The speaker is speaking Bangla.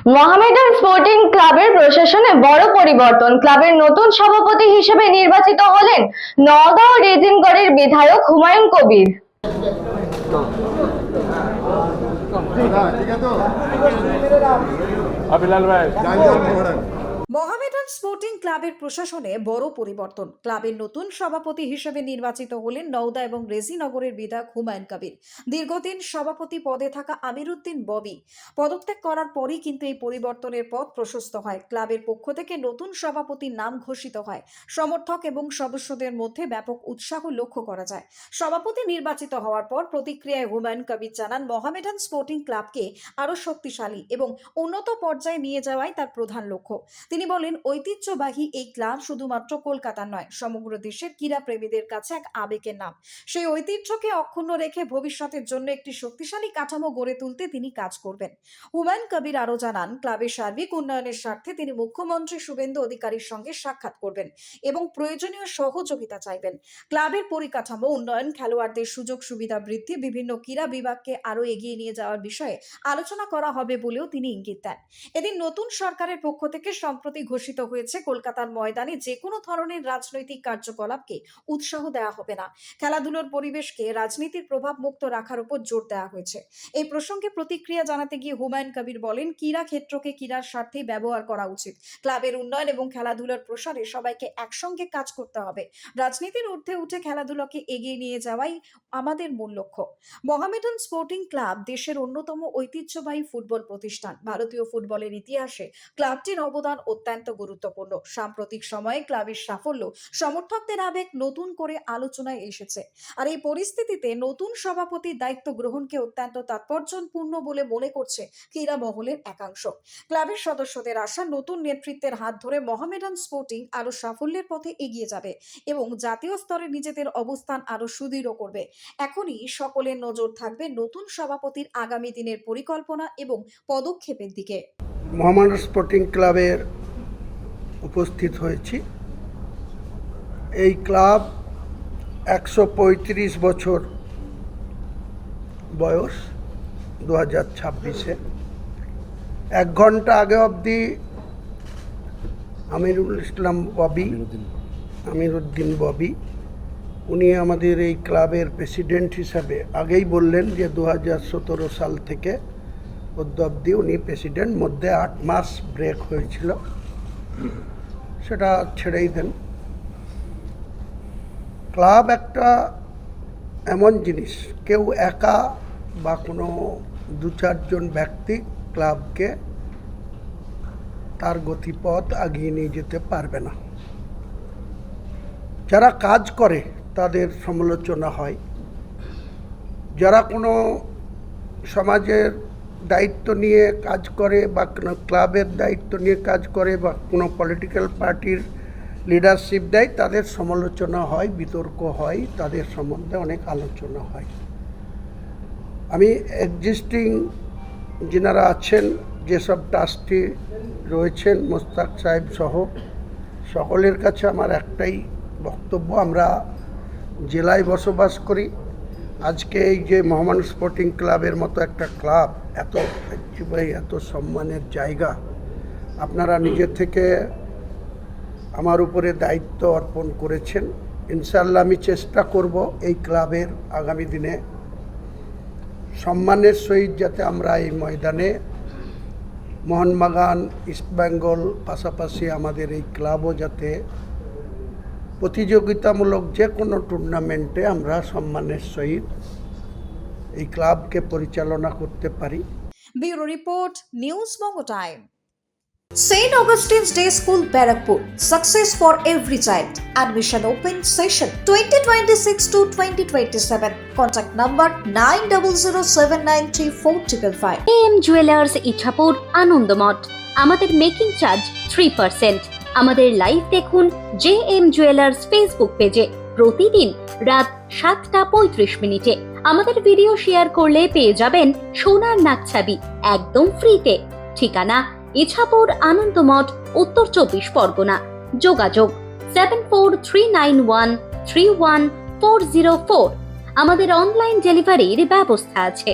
মোহামেডান স্পোর্টিং ক্লাবের প্রশাসনে বড় পরিবর্তন। ক্লাবের নতুন সভাপতি হিসেবে নির্বাচিত হলেন নওগাঁ রেজিনগড়ের বিধায়ক হুমায়ুন কবির। মোহামেডান স্পোর্টিং ক্লাবের প্রশাসনে বড় পরিবর্তন। ক্লাবের নতুন সভাপতি হিসেবে নির্বাচিত হলেন নওদা এবং রেজিনগরের বিধায়ক হুমায়ুন কবির। দীর্ঘদিন সভাপতি পদে থাকা আমিরউদ্দিন ববি পদত্যাগ করার পরই কিন্তু এই পরিবর্তনের পথ প্রশস্ত হয়। ক্লাবের পক্ষ থেকে নতুন সভাপতির নাম ঘোষিত হয়। সমর্থক এবং সদস্যদের মধ্যে ব্যাপক উৎসাহ লক্ষ্য করা যায়। সভাপতি নির্বাচিত হওয়ার পর প্রতিক্রিয়ায় হুমায়ুন কবির জানান, মোহামেডান স্পোর্টিং ক্লাবকে আরো শক্তিশালী এবং উন্নত পর্যায়ে নিয়ে যাওয়াই তার প্রধান লক্ষ্য। তিনি বলেন, ঐতিহ্যবাহী এই ক্লাব শুধুমাত্র কলকাতার নয়, সমগ্র দেশের ক্রীড়া প্রেমীদের কাছে এক আবেগের নাম। সেই ঐতিহ্যকে অক্ষুণ্ণ রেখে ভবিষ্যতের জন্য একটি শক্তিশালী কাঠামো গড়ে তুলতে তিনি কাজ করবেন। হুমায়ুন কবির আরও জানান, ক্লাবের সার্বিক উন্নয়নের স্বার্থে তিনি মুখ্যমন্ত্রী শুভেন্দু অধিকারীর সঙ্গে সাক্ষাৎ করবেন এবং প্রয়োজনীয় সহযোগিতা চাইবেন। ক্লাবের পরিকাঠামো উন্নয়ন, খেলোয়াড়দের সুযোগ সুবিধা বৃদ্ধি, বিভিন্ন ক্রীড়া বিভাগকে আরও এগিয়ে নিয়ে যাওয়ার বিষয়ে আলোচনা করা হবে বলেও তিনি ইঙ্গিত দেন। এদিন নতুন সরকারের পক্ষ থেকে সম্প্রতি ঘোষিত হয়েছে, কলকাতার ময়দানে যে কোনো ধরনের রাজনৈতিক কার্যকলাপকে উৎসাহ দেওয়া হবে না। খেলাধুলার পরিবেশকে রাজনীতির প্রভাব মুক্ত রাখার উপর জোর দেওয়া হয়েছে। এই প্রসঙ্গে প্রতিক্রিয়া জানাতে গিয়ে হুমায়ুন কবির বলেন, ক্রীড়া ক্ষেত্রকে ক্রীড়ার স্বার্থে ব্যবহার করা উচিত। ক্লাবের উন্নয়ন এবং খেলাধুলার প্রসারে সবাইকে একসঙ্গে কাজ করতে হবে। রাজনীতির ঊর্ধ্বে উঠে খেলাধুলাকে এগিয়ে নিয়ে যাওয়াই আমাদের মূল লক্ষ্য। মোহামেডান স্পোর্টিং ক্লাব দেশের অন্যতম ঐতিহ্যবাহী ফুটবল প্রতিষ্ঠান। ভারতীয় ফুটবলের ইতিহাসে ক্লাবটির অবদান অত্যন্ত গুরুত্বপূর্ণ। সাম্প্রতিক সময়ে ক্লাবের সাফল্য, সমর্থকদের আবেগ নতুন করে আলোচনায় এসেছে। আর এই পরিস্থিতিতে নতুন সভাপতির দায়িত্ব গ্রহণকে অত্যন্ত তাৎপর্যপূর্ণ বলে মনে করছে ক্রীড়া মহলের একাংশ। ক্লাবের সদস্যদের আশা, নতুন নেতৃত্বের হাত ধরে মোহামেডান স্পোর্টিং আরো সাফল্যের পথে এগিয়ে যাবে এবং জাতীয় স্তরে নিজেদের অবস্থান আরো সুদৃঢ় করবে। এখনই সকলের নজর থাকবে নতুন সভাপতির আগামী দিনের পরিকল্পনা এবং পদক্ষেপের দিকে। মোহামেডান স্পোর্টিং ক্লাবের উপস্থিত হয়েছি। এই ক্লাব 135 বছর বয়স 2026-এ। 1 ঘন্টা আগে অবধি আমিরউদ্দিন ববি উনি আমাদের এই ক্লাবের প্রেসিডেন্ট হিসাবে আগেই বললেন যে 2017 সাল থেকে অবধি উনি প্রেসিডেন্ট, মধ্যে 8 মাস ব্রেক হয়েছিল, সেটা ছেড়েই দেন। ক্লাব একটা এমন জিনিস, কেউ একা বা কোনো 2-4 জন ব্যক্তি ক্লাবকে তার গতিপথ আগিয়ে নিয়ে যেতে পারবে না। যারা কাজ করে তাদের সমালোচনা হয়, যারা কোনো সমাজের দায়িত্ব নিয়ে কাজ করে বা কোনো ক্লাবের দায়িত্ব নিয়ে কাজ করে বা কোনো পলিটিক্যাল পার্টির লিডারশিপ দেয়, তাদের সমালোচনা হয়, বিতর্ক হয়, তাদের সম্বন্ধে অনেক আলোচনা হয়। আমি এক্সিস্টিং যিনারা আছেন, যেসব ট্রাস্টি রয়েছেন, মোস্তাক সাহেব সহ সকলের কাছে আমার একটাই বক্তব্য, আমরা জেলায় বসবাস করি। আজকে এই যে মোহামেডান স্পোর্টিং ক্লাবের মতো একটা ক্লাব, এত ঐতিহ্যবাহী, এত সম্মানের জায়গা, আপনারা নিজে থেকে আমার উপরে দায়িত্ব অর্পণ করেছেন। ইনশাআল্লাহ আমি চেষ্টা করব এই ক্লাবের আগামী দিনে সম্মানের সহিত যাতে আমরা এই ময়দানে মোহনবাগান, ইস্টবেঙ্গল, পাশাপাশি আমাদের এই ক্লাবও যাতে প্রতিযোগিতামূলক যে কোনো টুর্নামেন্টে আমরা সম্মানের সহিত এই ক্লাবকে পরিচালনা করতে পারি। Bureau report, news Banga time. St. Augustine's Day School, Barakpur. Success for every child. Admission open session 2026 to 2027. Contact number 9007934555. AM Jewelers Ichhapur Anandamath. আমাদের মেকিং চার্জ 3%। আমাদের লাইভ দেখুন JM Jewelers ফেসবুক পেজে প্রতিদিন রাত 7:35 আমাদের ভিডিও শেয়ার করলে পেয়ে যাবেন সোনার নাকছাবি একদম ফ্রিতে। ঠিকানা ইছাপুর আনন্দমঠ, উত্তর 24 পরগনা। যোগাযোগ 7439131404। আমাদের অনলাইন ডেলিভারির ব্যবস্থা আছে।